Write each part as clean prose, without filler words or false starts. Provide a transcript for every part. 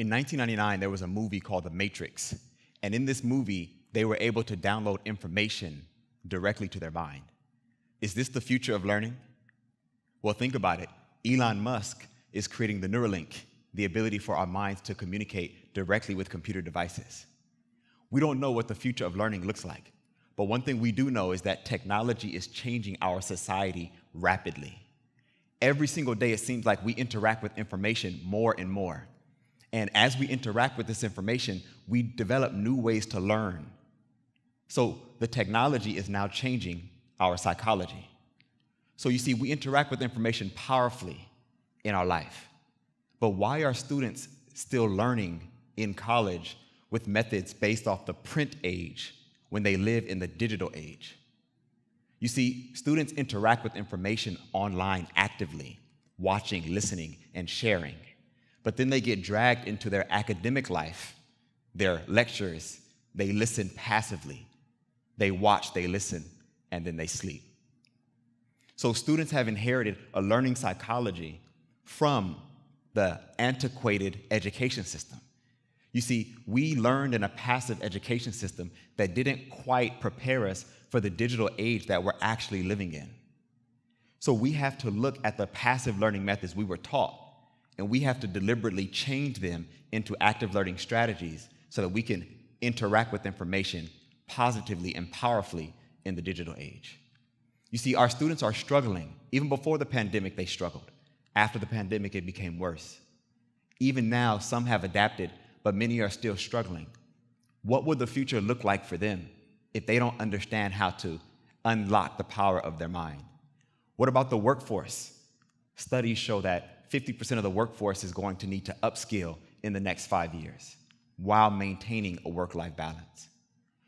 In 1999, there was a movie called The Matrix. And in this movie, they were able to download information directly to their mind. Is this the future of learning? Well, think about it. Elon Musk is creating the Neuralink, the ability for our minds to communicate directly with computer devices. We don't know what the future of learning looks like, but one thing we do know is that technology is changing our society rapidly. Every single day, it seems like we interact with information more and more. And as we interact with this information, we develop new ways to learn. So the technology is now changing our psychology. So you see, we interact with information powerfully in our life. But why are students still learning in college with methods based off the print age when they live in the digital age? You see, students interact with information online actively, watching, listening, and sharing. But then they get dragged into their academic life, their lectures. They listen passively. They watch, they listen, and then they sleep. So students have inherited a learning psychology from the antiquated education system. You see, we learned in a passive education system that didn't quite prepare us for the digital age that we're actually living in. So we have to look at the passive learning methods we were taught, and we have to deliberately change them into active learning strategies so that we can interact with information positively and powerfully in the digital age. You see, our students are struggling. Even before the pandemic, they struggled. After the pandemic, it became worse. Even now, some have adapted, but many are still struggling. What would the future look like for them if they don't understand how to unlock the power of their mind? What about the workforce? Studies show that 50% of the workforce is going to need to upskill in the next 5 years while maintaining a work-life balance.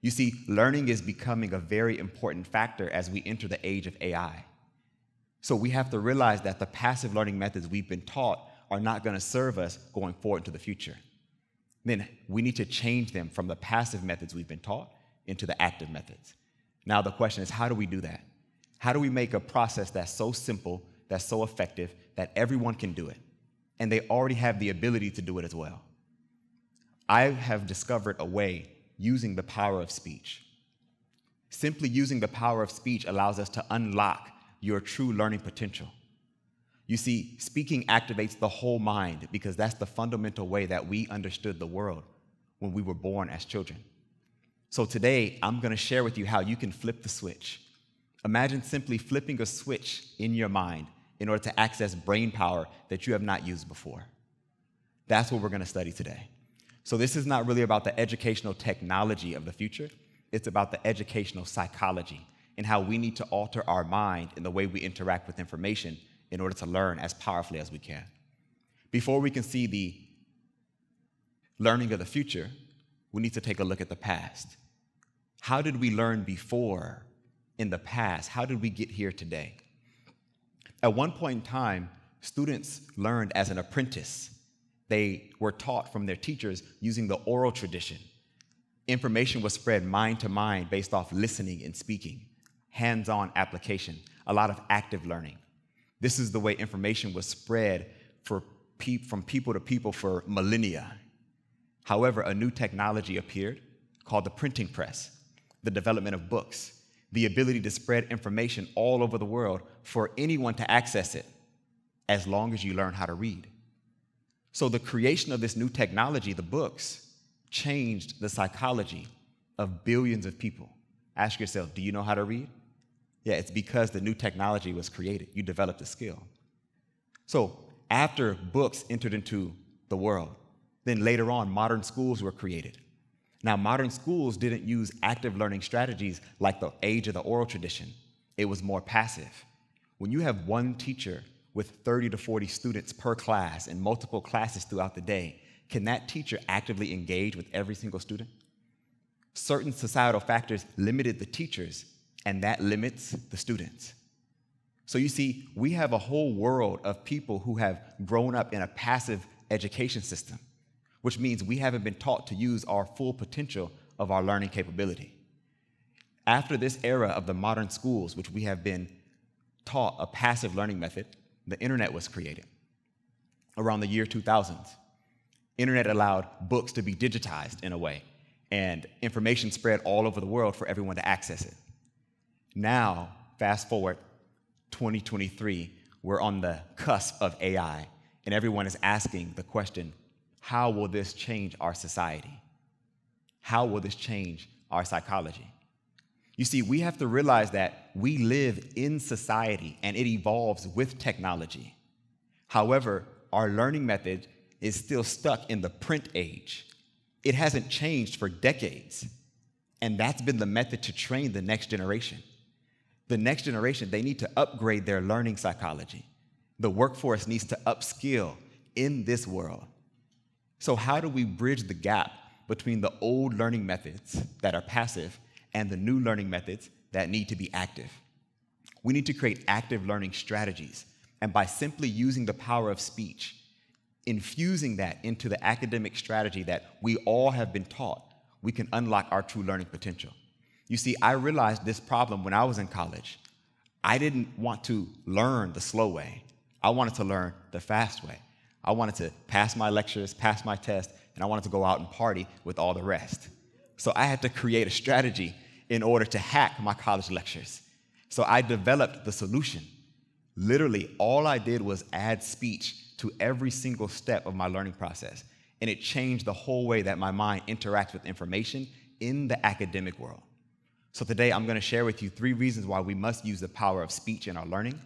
You see, learning is becoming a very important factor as we enter the age of AI. So we have to realize that the passive learning methods we've been taught are not going to serve us going forward into the future. Then we need to change them from the passive methods we've been taught into the active methods. Now the question is, how do we do that? How do we make a process that's so simple, that's so effective, that everyone can do it, and they already have the ability to do it as well? I have discovered a way using the power of speech. Simply using the power of speech allows us to unlock your true learning potential. You see, speaking activates the whole mind because that's the fundamental way that we understood the world when we were born as children. So today, I'm going to share with you how you can flip the switch. Imagine simply flipping a switch in your mind in order to access brain power that you have not used before. That's what we're going to study today. So this is not really about the educational technology of the future. It's about the educational psychology and how we need to alter our mind in the way we interact with information in order to learn as powerfully as we can. Before we can see the learning of the future, we need to take a look at the past. How did we learn before in the past? How did we get here today? At one point in time, students learned as an apprentice. They were taught from their teachers using the oral tradition. Information was spread mind to mind based off listening and speaking, hands-on application, a lot of active learning. This is the way information was spread from people to people for millennia. However, a new technology appeared called the printing press, the development of books, the ability to spread information all over the world for anyone to access it, as long as you learn how to read. So the creation of this new technology, the books, changed the psychology of billions of people. Ask yourself, do you know how to read? Yeah, it's because the new technology was created. You developed a skill. So after books entered into the world, then later on, modern schools were created. Now, modern schools didn't use active learning strategies like the age of the oral tradition. It was more passive. When you have one teacher with 30 to 40 students per class and multiple classes throughout the day, can that teacher actively engage with every single student? Certain societal factors limited the teachers, and that limits the students. So you see, we have a whole world of people who have grown up in a passive education system, which means we haven't been taught to use our full potential of our learning capability. After this era of the modern schools, which we have been taught a passive learning method, the internet was created around the year 2000. Internet allowed books to be digitized in a way, and information spread all over the world for everyone to access it. Now, fast forward 2023, we're on the cusp of AI, and everyone is asking the question, how will this change our society? How will this change our psychology? You see, we have to realize that we live in society and it evolves with technology. However, our learning method is still stuck in the print age. It hasn't changed for decades. And that's been the method to train the next generation. The next generation, they need to upgrade their learning psychology. The workforce needs to upskill in this world. So how do we bridge the gap between the old learning methods that are passive and the new learning methods that need to be active? We need to create active learning strategies. And by simply using the power of speech, infusing that into the academic strategy that we all have been taught, we can unlock our true learning potential. You see, I realized this problem when I was in college. I didn't want to learn the slow way. I wanted to learn the fast way. I wanted to pass my lectures, pass my tests, and I wanted to go out and party with all the rest. So I had to create a strategy in order to hack my college lectures. So I developed the solution. Literally, all I did was add speech to every single step of my learning process, and it changed the whole way that my mind interacts with information in the academic world. So today, I'm going to share with you 3 reasons why we must use the power of speech in our learning,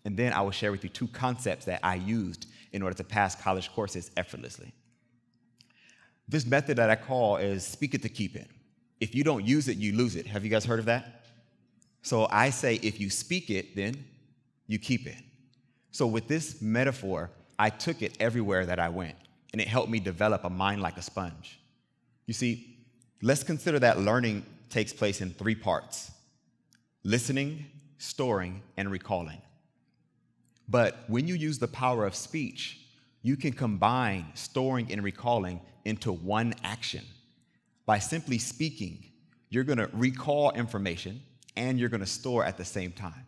and then I will share with you 2 concepts that I used in order to pass college courses effortlessly. This method that I call is speak it to keep it. If you don't use it, you lose it. Have you guys heard of that? So I say if you speak it, then you keep it. So with this metaphor, I took it everywhere that I went, and it helped me develop a mind like a sponge. You see, let's consider that learning takes place in 3 parts: listening, storing, and recalling. But when you use the power of speech, you can combine storing and recalling into one action. By simply speaking, you're going to recall information and you're going to store at the same time.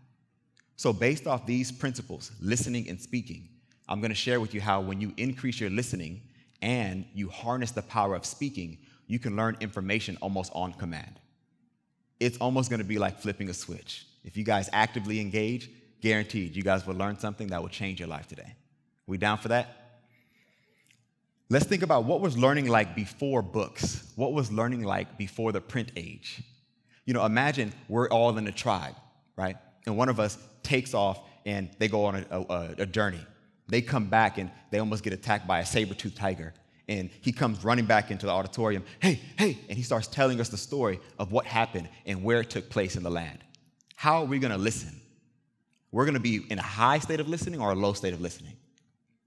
So based off these principles, listening and speaking, I'm going to share with you how when you increase your listening and you harness the power of speaking, you can learn information almost on command. It's almost going to be like flipping a switch. If you guys actively engage, guaranteed you guys will learn something that will change your life today. We down for that? Let's think about what was learning like before books. What was learning like before the print age? You know, imagine we're all in a tribe, right? And one of us takes off and they go on a journey. They come back and they almost get attacked by a saber-toothed tiger. And he comes running back into the auditorium, hey, and he starts telling us the story of what happened and where it took place in the land. How are we going to listen? We're going to be in a high state of listening or a low state of listening.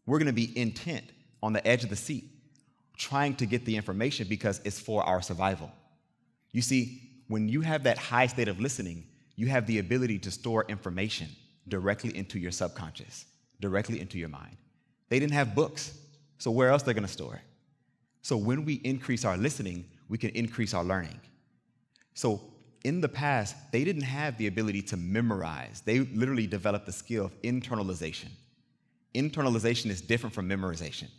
We're going to be intent on the edge of the seat, trying to get the information because it's for our survival. You see, when you have that high state of listening, you have the ability to store information directly into your subconscious, directly into your mind. They didn't have books, so where else they're going to store it? So when we increase our listening, we can increase our learning. So in the past, they didn't have the ability to memorize. They literally developed the skill of internalization. Internalization is different from memorization.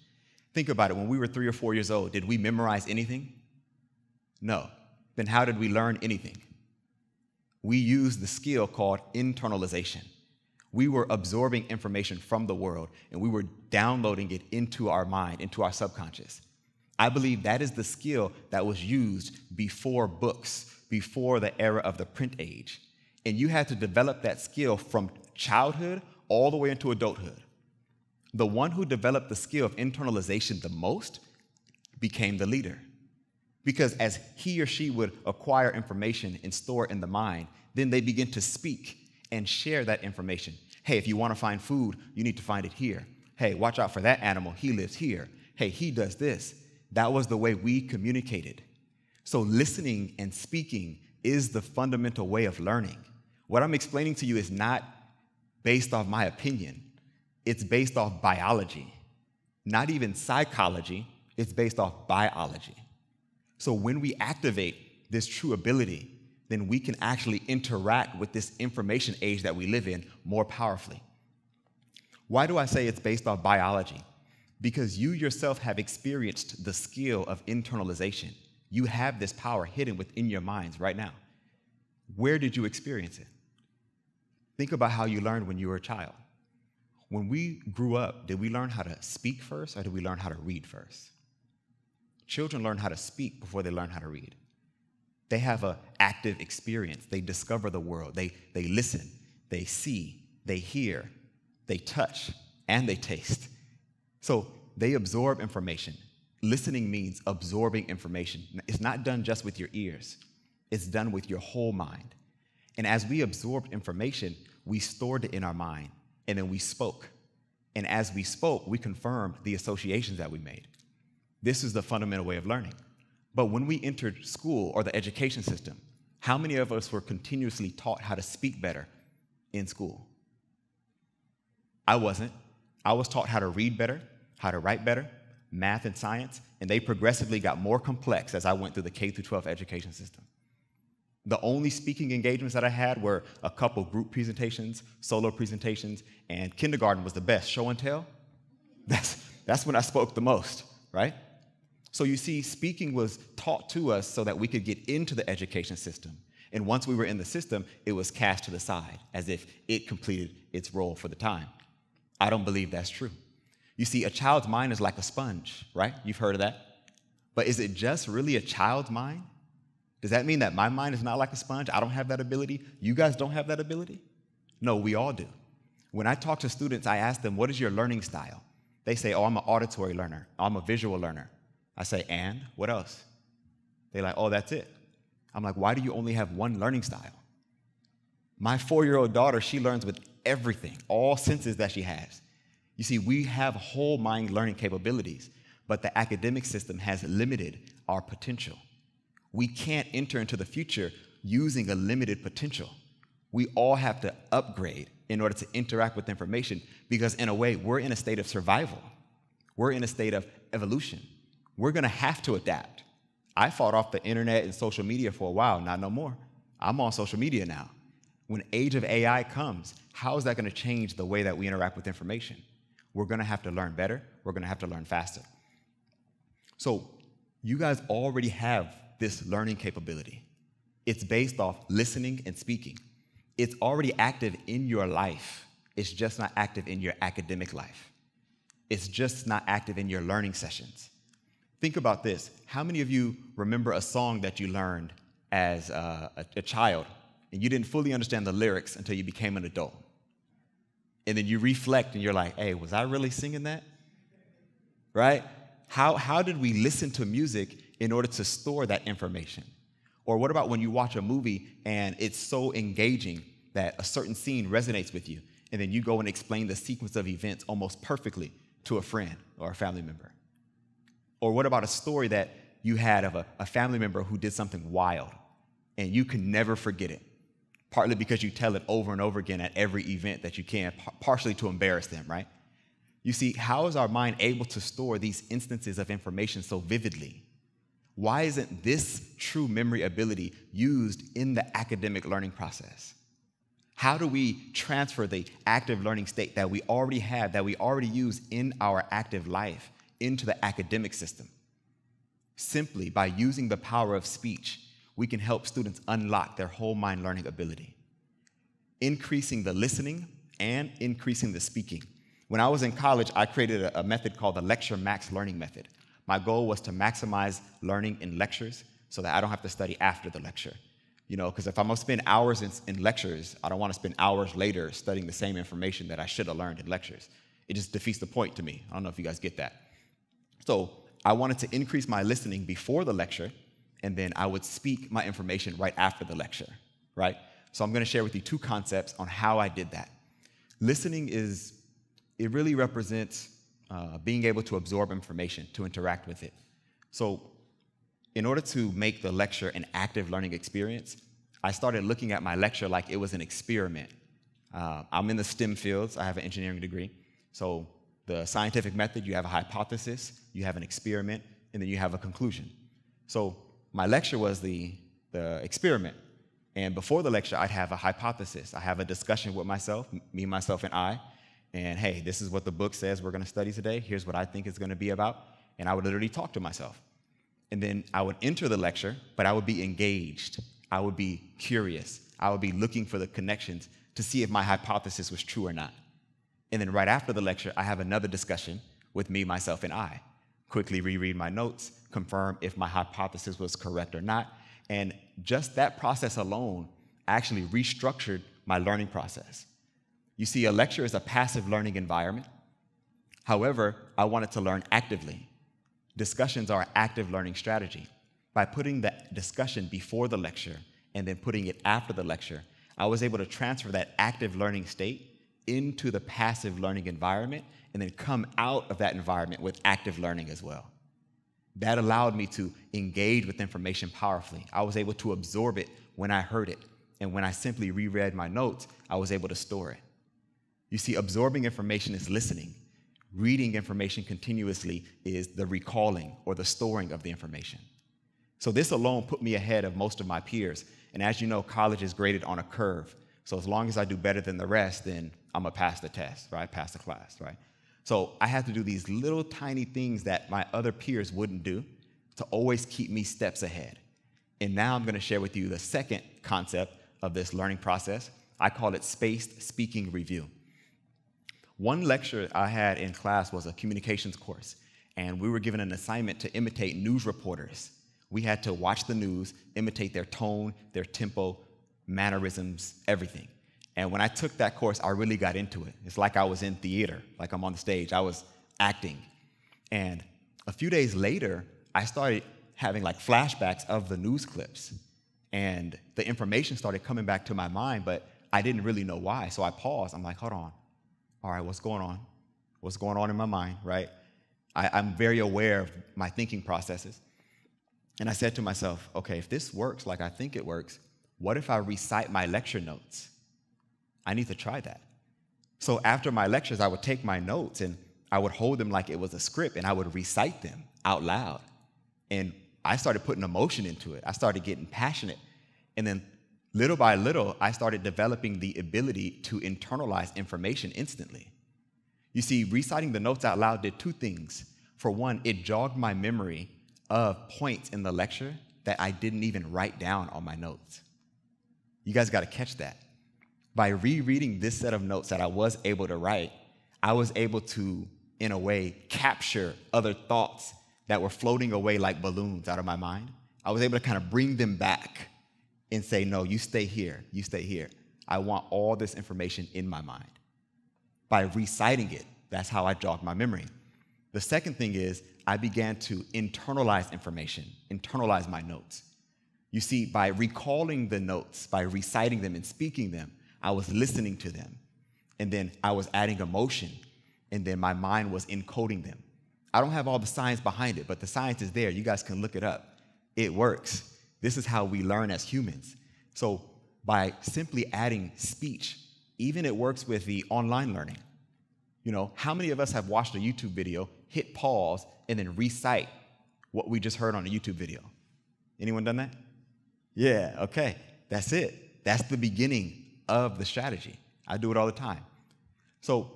Think about it. When we were 3 or 4 years old, did we memorize anything? No. Then how did we learn anything? We used the skill called internalization. We were absorbing information from the world, and we were downloading it into our mind, into our subconscious. I believe that is the skill that was used before books, before the era of the print age. And you had to develop that skill from childhood all the way into adulthood. The one who developed the skill of internalization the most became the leader. Because as he or she would acquire information and store it in the mind, then they begin to speak and share that information. Hey, if you want to find food, you need to find it here. Hey, watch out for that animal. He lives here. Hey, he does this. That was the way we communicated. So listening and speaking is the fundamental way of learning. What I'm explaining to you is not based off my opinion. It's based off biology. Not even psychology. It's based off biology. So when we activate this true ability, then we can actually interact with this information age that we live in more powerfully. Why do I say it's based off biology? because you yourself have experienced the skill of internalization. You have this power hidden within your minds right now. Where did you experience it? Think about how you learned when you were a child. When we grew up, did we learn how to speak first, or did we learn how to read first? Children learn how to speak before they learn how to read. They have an active experience. They discover the world. They listen, they see, they hear, they touch, and they taste. So they absorb information. Listening means absorbing information. It's not done just with your ears. It's done with your whole mind. And as we absorbed information, we stored it in our mind, and then we spoke. And as we spoke, we confirmed the associations that we made. This is the fundamental way of learning. But when we entered school or the education system, how many of us were continuously taught how to speak better in school? I wasn't. I was taught how to read better, how to write better, math and science, and they progressively got more complex as I went through the K-12 education system. The only speaking engagements that I had were a couple group presentations, solo presentations, and kindergarten was the best. Show and tell, that's when I spoke the most, right? So you see, speaking was taught to us so that we could get into the education system. And once we were in the system, it was cast to the side as if it completed its role for the time. I don't believe that's true. You see, a child's mind is like a sponge, right? You've heard of that. But is it just really a child's mind? Does that mean that my mind is not like a sponge? I don't have that ability. You guys don't have that ability? No, we all do. When I talk to students, I ask them, what is your learning style? They say, oh, I'm an auditory learner. I'm a visual learner. I say, and what else? They're like, oh, that's it. I'm like, why do you only have one learning style? My 4-year-old daughter, she learns with everything, all senses that she has. You see, we have whole mind learning capabilities, but the academic system has limited our potential. We can't enter into the future using a limited potential. We all have to upgrade in order to interact with information because, in a way, we're in a state of survival. We're in a state of evolution. We're going to have to adapt. I fought off the internet and social media for a while, not no more. I'm on social media now. When age of AI comes, how is that going to change the way that we interact with information? We're going to have to learn better. We're going to have to learn faster. So you guys already have this learning capability. It's based off listening and speaking. It's already active in your life. It's just not active in your academic life. It's just not active in your learning sessions. Think about this. How many of you remember a song that you learned as a child and you didn't fully understand the lyrics until you became an adult? And then you reflect and you're like, hey, was I really singing that? Right? How did we listen to music in order to store that information? Or what about when you watch a movie and it's so engaging that a certain scene resonates with you, and then you go and explain the sequence of events almost perfectly to a friend or a family member? Or what about a story that you had of a family member who did something wild, and you can never forget it, partly because you tell it over and over again at every event that you can, partially to embarrass them, right? You see, how is our mind able to store these instances of information so vividly? Why isn't this true memory ability used in the academic learning process? How do we transfer the active learning state that we already have, that we already use in our active life, into the academic system? Simply by using the power of speech, we can help students unlock their whole mind learning ability, increasing the listening and increasing the speaking. When I was in college, I created a method called the Lecture Max Learning Method. My goal was to maximize learning in lectures so that I don't have to study after the lecture. You know, because if I'm going to spend hours in lectures, I don't want to spend hours later studying the same information that I should have learned in lectures. It just defeats the point to me. I don't know if you guys get that. So I wanted to increase my listening before the lecture, and then I would speak my information right after the lecture, right? So I'm going to share with you 2 concepts on how I did that. Listening it really represents being able to absorb information, to interact with it. So in order to make the lecture an active learning experience, I started looking at my lecture like it was an experiment. I'm in the STEM fields. I have an engineering degree. So the scientific method, you have a hypothesis, you have an experiment, and then you have a conclusion. So my lecture was the experiment. And before the lecture, I'd have a hypothesis. I have a discussion with myself, me, myself, and I. And hey, this is what the book says we're going to study today. Here's what I think it's going to be about. And I would literally talk to myself. And then I would enter the lecture, but I would be engaged. I would be curious. I would be looking for the connections to see if my hypothesis was true or not. And then right after the lecture, I have another discussion with me, myself, and I. Quickly reread my notes, confirm if my hypothesis was correct or not. And just that process alone actually restructured my learning process. You see, a lecture is a passive learning environment. However, I wanted to learn actively. Discussions are an active learning strategy. By putting the discussion before the lecture and then putting it after the lecture, I was able to transfer that active learning state into the passive learning environment and then come out of that environment with active learning as well. That allowed me to engage with information powerfully. I was able to absorb it when I heard it. And when I simply reread my notes, I was able to store it. You see, absorbing information is listening. Reading information continuously is the recalling or the storing of the information. So this alone put me ahead of most of my peers. And as you know, college is graded on a curve. So as long as I do better than the rest, then I'm going to pass the test, right? Pass the class, right? So I had to do these little tiny things that my other peers wouldn't do to always keep me steps ahead. And now I'm going to share with you the second concept of this learning process. I call it spaced speaking review. One lecture I had in class was a communications course, and we were given an assignment to imitate news reporters. We had to watch the news, imitate their tone, their tempo, mannerisms, everything. And when I took that course, I really got into it. It's like I was in theater, like I'm on the stage. I was acting. And a few days later, I started having like flashbacks of the news clips. And the information started coming back to my mind, but I didn't really know why. So I paused. I'm like, hold on. All right, what's going on? What's going on in my mind, right? I'm very aware of my thinking processes. And I said to myself, okay, if this works like I think it works, what if I recite my lecture notes? I need to try that. So after my lectures, I would take my notes and I would hold them like it was a script and I would recite them out loud. And I started putting emotion into it. I started getting passionate. And then little by little, I started developing the ability to internalize information instantly. You see, reciting the notes out loud did two things. For one, it jogged my memory of points in the lecture that I didn't even write down on my notes. You guys got to catch that. By rereading this set of notes that I was able to write, I was able to, in a way, capture other thoughts that were floating away like balloons out of my mind. I was able to kind of bring them back and say, no, you stay here, you stay here. I want all this information in my mind. By reciting it, that's how I jogged my memory. The second thing is I began to internalize information, internalize my notes. You see, by recalling the notes, by reciting them and speaking them, I was listening to them. And then I was adding emotion. And then my mind was encoding them. I don't have all the science behind it, but the science is there. You guys can look it up. It works. This is how we learn as humans. So by simply adding speech, even it works with the online learning. You know, how many of us have watched a YouTube video, hit pause, and then recite what we just heard on a YouTube video? Anyone done that? Yeah, okay. That's it. That's the beginning of the strategy. I do it all the time. So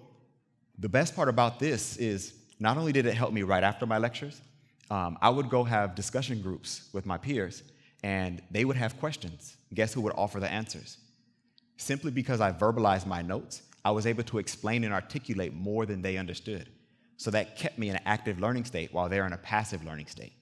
the best part about this is not only did it help me right after my lectures, I would go have discussion groups with my peers, and they would have questions. Guess who would offer the answers? Simply because I verbalized my notes, I was able to explain and articulate more than they understood. So that kept me in an active learning state while they're in a passive learning state.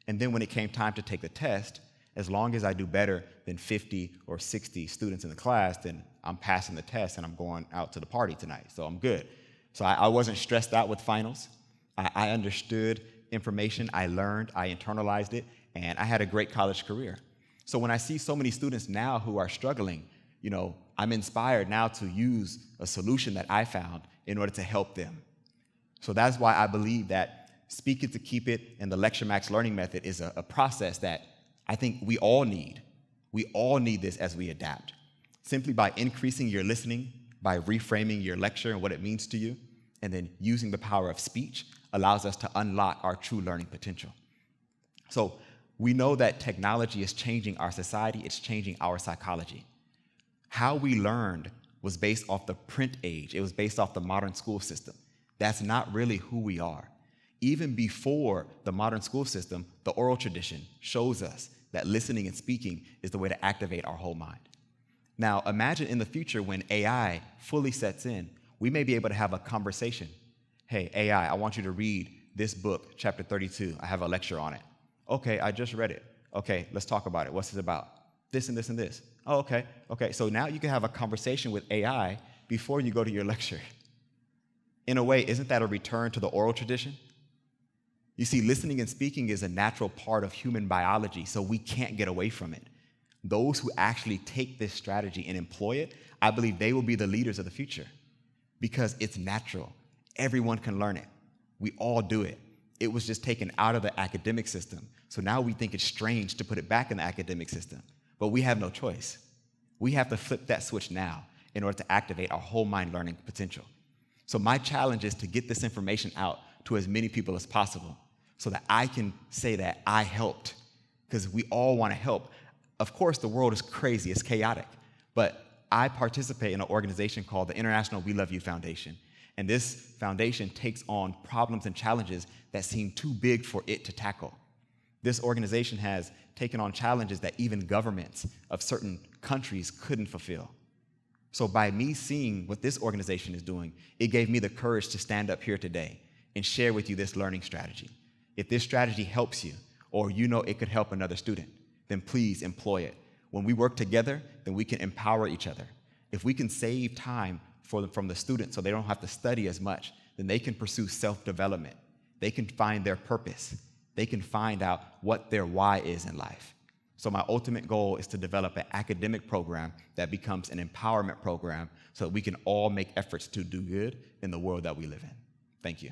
And then when it came time to take the test, as long as I do better than 50 or 60 students in the class, then I'm passing the test and I'm going out to the party tonight. So I'm good. So I wasn't stressed out with finals. I understood information, I learned, I internalized it, and I had a great college career. So when I see so many students now who are struggling, you know, I'm inspired now to use a solution that I found in order to help them. So that's why I believe that Speak It to Keep It and the Lecture Max learning method is a process that I think we all need. We all need this as we adapt. Simply by increasing your listening, by reframing your lecture and what it means to you, and then using the power of speech allows us to unlock our true learning potential. So we know that technology is changing our society, it's changing our psychology. How we learned was based off the print age. It was based off the modern school system. That's not really who we are. Even before the modern school system, the oral tradition shows us that listening and speaking is the way to activate our whole mind. Now, imagine in the future when AI fully sets in, we may be able to have a conversation. Hey, AI, I want you to read this book, chapter 32. I have a lecture on it. Okay, I just read it. Okay, let's talk about it. What's it about? This and this and this. Oh, okay, okay. So now you can have a conversation with AI before you go to your lecture. In a way, isn't that a return to the oral tradition? You see, listening and speaking is a natural part of human biology, so we can't get away from it. Those who actually take this strategy and employ it, I believe they will be the leaders of the future because it's natural. Everyone can learn it. We all do it. It was just taken out of the academic system. So now we think it's strange to put it back in the academic system, but we have no choice. We have to flip that switch now in order to activate our whole mind learning potential. So my challenge is to get this information out to as many people as possible so that I can say that I helped, because we all want to help. Of course, the world is crazy, it's chaotic, but I participate in an organization called the International We Love You Foundation. And this foundation takes on problems and challenges that seem too big for it to tackle. This organization has taken on challenges that even governments of certain countries couldn't fulfill. So by me seeing what this organization is doing, it gave me the courage to stand up here today and share with you this learning strategy. If this strategy helps you, or you know it could help another student, then please employ it. When we work together, then we can empower each other. If we can save time from the students so they don't have to study as much, then they can pursue self-development. They can find their purpose. They can find out what their why is in life. So my ultimate goal is to develop an academic program that becomes an empowerment program so that we can all make efforts to do good in the world that we live in. Thank you.